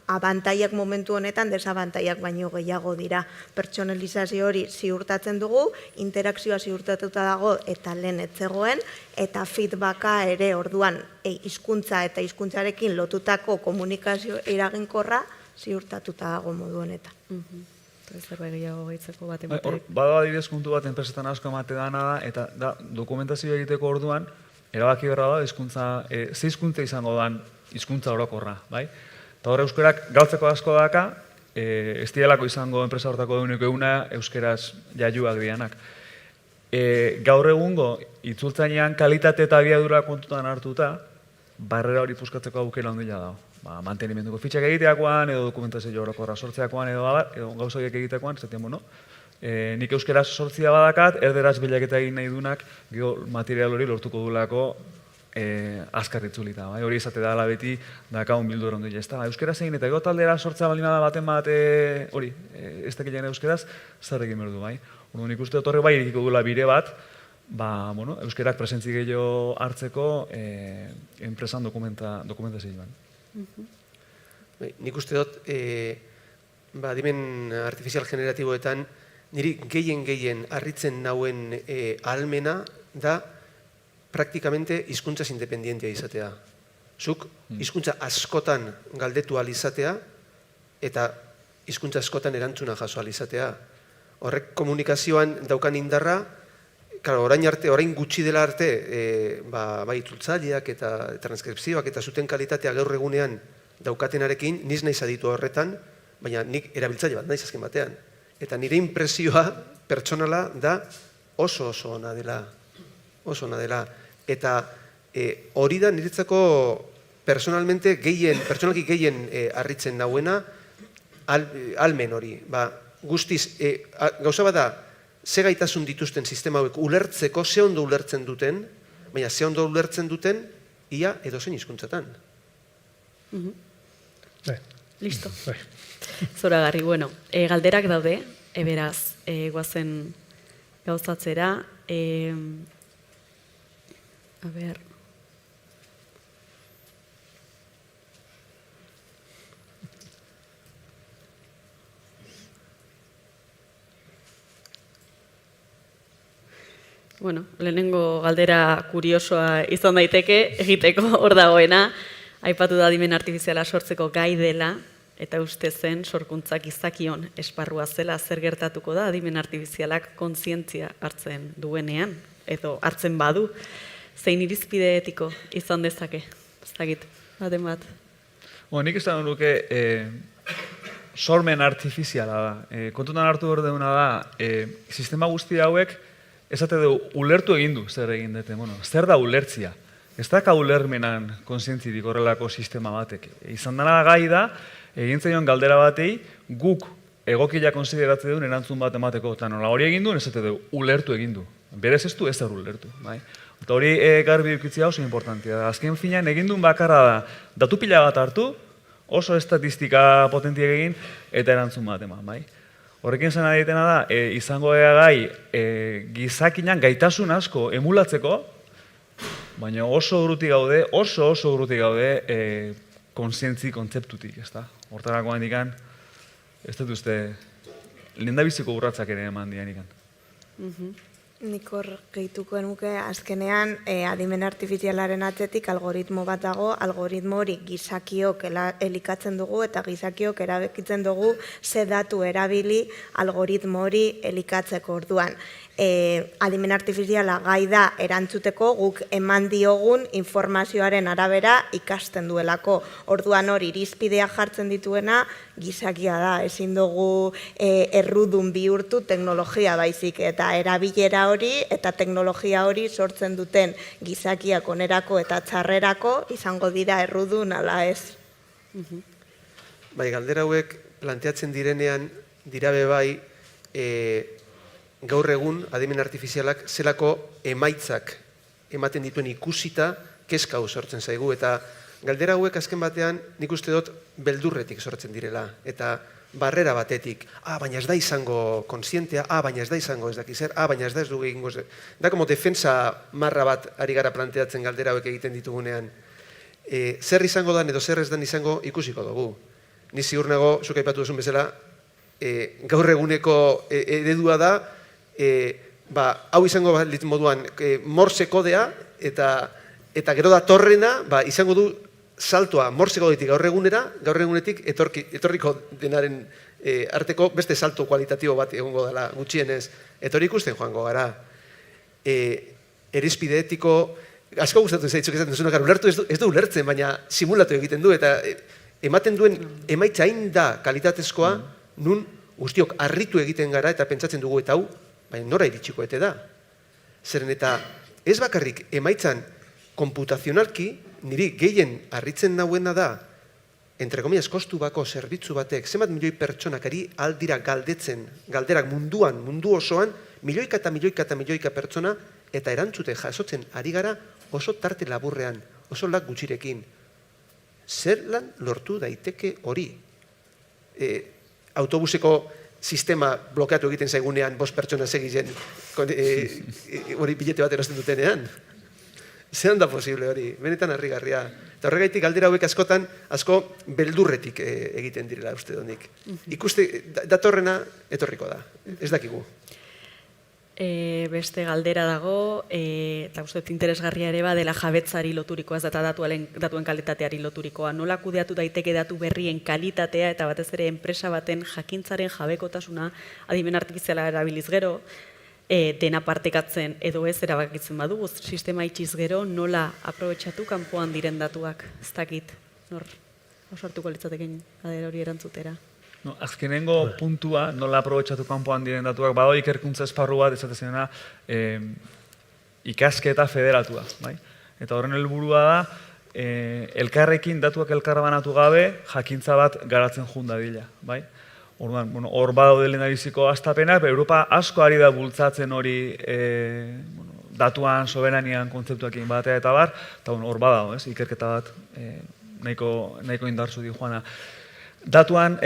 abantaiak momentu honetan desabantaiak baino gehiago dira. Pertsonalizazio hori ziurtatzen dugu, interakzioa ziurtatuta dago eta lehen etzegoen, eta feedbacka ere orduan hizkuntza eta hizkuntzarekin lotutako komunikazio eraginkorra ziurtatuta dago modu honetan. Zerbait gehiago gehitzeko bat ematek. Bada adibidez kontu bat enpresetan asko emate dana da, eta dokumentazio egiteko orduan, erabaki berra da, ze hizkuntza izango dan hizkuntza orokorra, bai? Eta hor euskarak galtzeko asko daka, ez dielako izango enpresa hortako eguneko euskeraz jaiuak dianak. Gaur egungo, itzultzainean kalitate eta abiadura kontutan hartuta, barrera hori puskatzeko aukera ondila dago. Mantenimenduko fitxak egiteakoan, edo dokumentazio orokorra sortzeakoan, edo gauza horiek egiteakoan, zaten, Nik euskaraz sortzia badakat, erderaz bilaketa egin nahi dunak, gero material hori lortuko duelako azkar itzulita. Hori izate da beti, dakaun bildu eron dut ezta. Euskaraz egin eta gero taldera sortzea baldin bada baten bat, hori, ez dakilean euskaraz, zer egin behar du, bai. Orduan nik uste dut horre bai irikiko duela bire bat, euskarak presentzi gehiago hartzeko enpresan dokumentazioan. Nik uste dut, adimen artifizial generatiboetan, niri gehien harritzen nauen ahalmena da praktikamente hizkuntzaz independientia izatea. Zuk hizkuntza askotan galdetu ahal izatea eta hizkuntza askotan erantzuna jaso ahal izatea. Horrek komunikazioan daukan indarra, orain gutxi dela arte, bai itzultzaileak eta transkripzioak eta zuten kalitatea gaur egunean daukatenarekin, niz naiz aditu horretan, baina nik erabiltzaile bat naiz azken batean. Eta nire impresioa pertsonala da oso ona dela. Oso ona dela. Eta hori da niretzako personalki gehien harritzen nauena almen hori. Guztiz, gauza bat da, ze gaitasun dituzten sistema hauek ulertzeko, ze ondo ulertzen duten, baina ze ondo ulertzen duten, ia edozein hizkuntzatan. Listo. Zoragarri, bueno, galderak daude, beraz, guazen gauzatzera. A ber... Bueno, lehenengo galdera kuriosoa izan daiteke, egiteko hor dagoena, aipatu da adimen artifiziala sortzeko gai dela, eta uste zen sorkuntzak izakion esparrua zela, zer gertatuko da adimen artifizialak kontzientzia hartzen duenean, edo hartzen badu, zein irizpide etiko izan dezake, ez dakit, baten bat. Nik esan nuke sormen artifiziala da. Kontutan hartu behar duguna da, sistema guzti hauek, esate du, ulertu egin du zer egin dute, zer da ulertzia? Ez daka ulermenan kontzientzirik horrelako sistema batek. Izan dena gai da, egin zaion galdera batei, guk egokila konsideratzen duen erantzun bat emateko. Eta nola hori egin du, esate du, ulertu egin du. Berez ez du, ez da ulertu. Eta hori garbi dukitzea oso importantia da. Azken finean egin duen bakarra da, datu pila bat hartu, oso estatistika potentiak egin, eta erantzun bat eman. Horrekin zen aditena da, izango gai gizakinan gaitasun asko emulatzeko, baina oso urruti gaude, oso urruti gaude kontzientzi kontzeptutik, ez da? Hortarako handikan, ez dut uste, lehendabiziko urratzak ere eman dianikan. Nik hor gehituko nuke azkenean adimen artifizialaren atzetik algoritmo bat dago, algoritmo hori gizakiok elikatzen dugu eta gizakiok erabekitzen dugu ze datu erabili algoritmo hori elikatzeko orduan. Adimen artifiziala gai da erantzuteko guk eman diogun informazioaren arabera ikasten duelako. Orduan hori irizpidea jartzen dituena gizakia da. Ezin dugu errudun bihurtu teknologia baizik eta erabilera hori eta teknologia hori sortzen duten gizakiak onerako eta txarrerako izango dira errudun ala ez. Galdera hauek planteatzen direnean dira bai gaur egun adimen artifizialak zelako emaitzak ematen dituen ikusita kezka hau sortzen zaigu eta galdera hauek azken batean nik uste dut beldurretik sortzen direla eta barrera batetik, baina ez da izango kontzientea, baina ez da izango ez dakizer, baina ez da ez dugu egingo zer. Da como defensa marra bat ari gara planteatzen galdera hauek egiten ditugunean. Zer izango dan edo zer ez dan izango ikusiko dugu. Ni ziur nago, zuk aipatu duzun bezala, gaur eguneko eredua da, hau izango bat moduan morse kodea eta gero da torrena izango du saltoa morse kodetik gaur egunetik etorriko denaren arteko beste salto kualitatibo bat egongo dela gutxienez. Eta hori ikusten joango gara. Irizpide etiko, asko gustatzen zaitzuk esaten duzunak, ulertu ez du ulertzen, baina simulatu egiten du eta ematen duen emaitza hain da kalitatezkoa nun guztiok harritu egiten gara eta pentsatzen dugu eta hau, baina nora iritsiko ete da. Zeren eta ez bakarrik emaitzan konputazionalki, niri gehien harritzen nauena da entre comillas, kostu bako zerbitzu batek, zenbat milioi pertsonak ari aldira galdetzen, galderak mundu osoan, milioika eta milioika pertsona, eta erantzute jasotzen ari gara oso tarte laburrean, oso lak gutxirekin. Zer lan lortu daiteke hori? Autobuseko sistema blokeatu egiten zaigunean 5 pertsona segitzen hori bilete bat erosten dutenean. Zeran da posible hori, benetan harrigarria. Eta horregaitik galdera hauek asko beldurretik egiten direla uste donik. Ikuste, datorrena etorriko da, ez dakigu. Beste galdera dago, eta uste dut interesgarria ere dela jabetzari loturikoa, ez da datuen kalitateari loturikoa. Nola kudeatu daiteke datu berrien kalitatea eta batez ere enpresa baten jakintzaren jabekotasuna adimen artifiziala erabiliz gero, dena partekatzen edo ez erabakitzen badugu, sistema itxiz gero nola aprobetxatu kanpoan diren datuak, ez dakit, nor osartuko litzatekin galdera hori erantzutera. Azkenengo puntua, nola aprobetxatu kanpoan diren datuak, badago ikerkuntza esparru bat, esatezenena, ikasketa federatua. Eta horren helburua da, elkarrekin datuak elkarbanatu gabe, jakintza bat garatzen jun dadila. Orduan, hor badaude lehendabiziko hastapenak, Europa asko ari da bultzatzen hori datuan, soberanian, kontzeptuakin batea eta bar, eta hor badago, ikerketa bat nahiko indartsu di joana. Datuan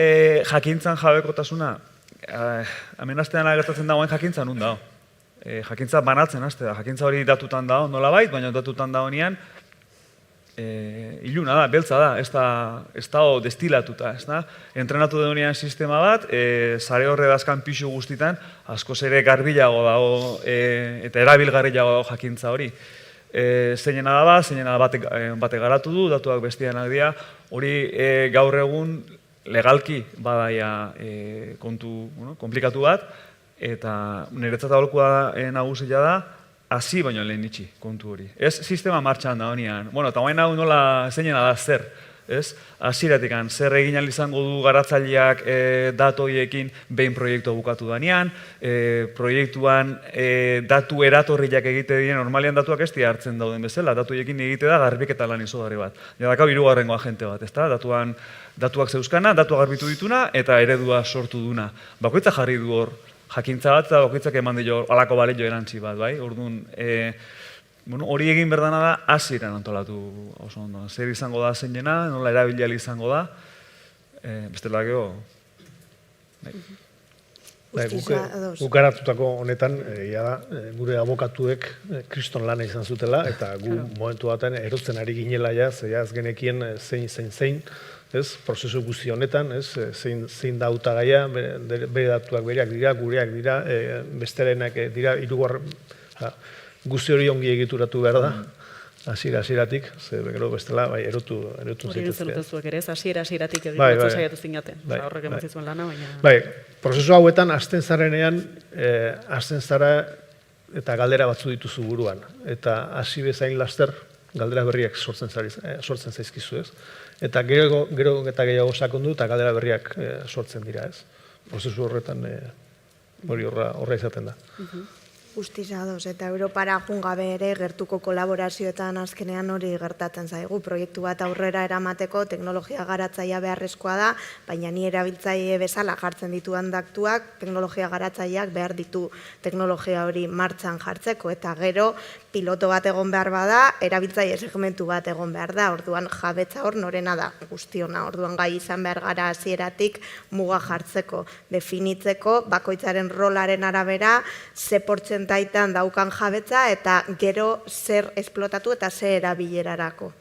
jakintzan jabekotasuna, hemen astean agertatzen dagoen jakintza nun dago. Jakintza banatzen haste da, jakintza hori datutan dago, nolabait, baina datutan dago nian, iluna da, beltza da, ez dago destilatuta, ez da? Entrenatu denean sistema bat, sare horre dazkan pixu guztitan, askoz ere garbilago dago eta erabilgarriago dago jakintza hori. Zeinena da bate garatu du, datuak bestianak dira, hori gaur egun legalki badaia kontu komplikatu bat, eta niretzat aholkua nagusia da, hasi baino lehen itxi kontu hori. Ez sistema martxan da honean. Eta hain hau nola zeinena da zer. Hasieratik zer egin ahal izango du garatzaileak datu horiekin behin proiektua bukatu danean, proiektuan datu eratorriak egite diren, normalian datuak ez dira hartzen dauden bezala, datu horiekin egite da garbiketa lan izugarri bat. Jadakau hirugarrengo agente bat, ezta? Datuak zeuzkana, datuak garbitu dituna eta eredua sortu duna. Bakoitza jarri du hor jakintza bat eta bakoitzak eman dio alako balio erantzi bat, bai? Orduan, hori egin berdana da hasieran antolatu oso ondo. Zer izango da zeinena, nola erabilial izango da, bestela gero... Guk garatutako honetan, gure abokatuek kriston lana izan zutela, eta gu momentu baten erotzen ari ginela ez genekien zein, prozesu guzti honetan, zein da hautagaia, bere datuak bereak dira, gureak dira, besterenak dira, guzti hori ongi egituratu behar da, hasieratik, gero bestela, erotu zaitezke. Hori zenuten ere, hasieratik egiten saiatu zinaten. Horrek eman zizuen lana, baina... Prozesu hauetan, hasten zarenean, hasten zara eta galdera batzu dituzu buruan. Eta hasi bezain laster, galdera berriak sortzen zaizkizu, ez? Eta gero eta gehiago sakondu eta galdera berriak sortzen dira, ez? Prozesu horretan hori horra izaten da. Guztiz ados, eta Europara jungabe ere gertuko kolaborazioetan azkenean hori gertatzen zaigu. Proiektu bat aurrera eramateko teknologia garatzaia beharrezkoa da, baina ni erabiltzaile bezala jartzen dituan datuak, teknologia garatzaileak behar ditu teknologia hori martxan jartzeko, eta gero piloto bat egon behar bada, erabiltzaile segmentu bat egon behar da, orduan jabetza hor norena da guztiona, orduan gai izan behar gara hasieratik muga jartzeko, definitzeko, bakoitzaren rolaren arabera, ze portzentaitan daukan jabetza eta gero zer esplotatu eta zer erabilerarako.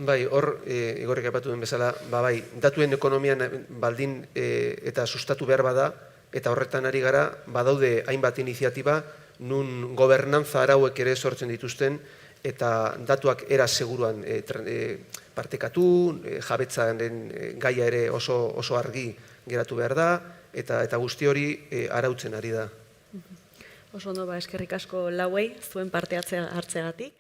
Bai, hor, Igorrek aipatu duen bezala, bai, datuen ekonomian baldin eta sustatu behar bada, eta horretan ari gara, badaude hainbat iniziatiba, nun gobernantza arauek ere sortzen dituzten, eta datuak era seguruan partekatu, jabetzaren gaia ere oso argi geratu behar da, eta guzti hori arautzen ari da. Oso ondo, eskerrik asko lauei, zuen parte hartzeagatik.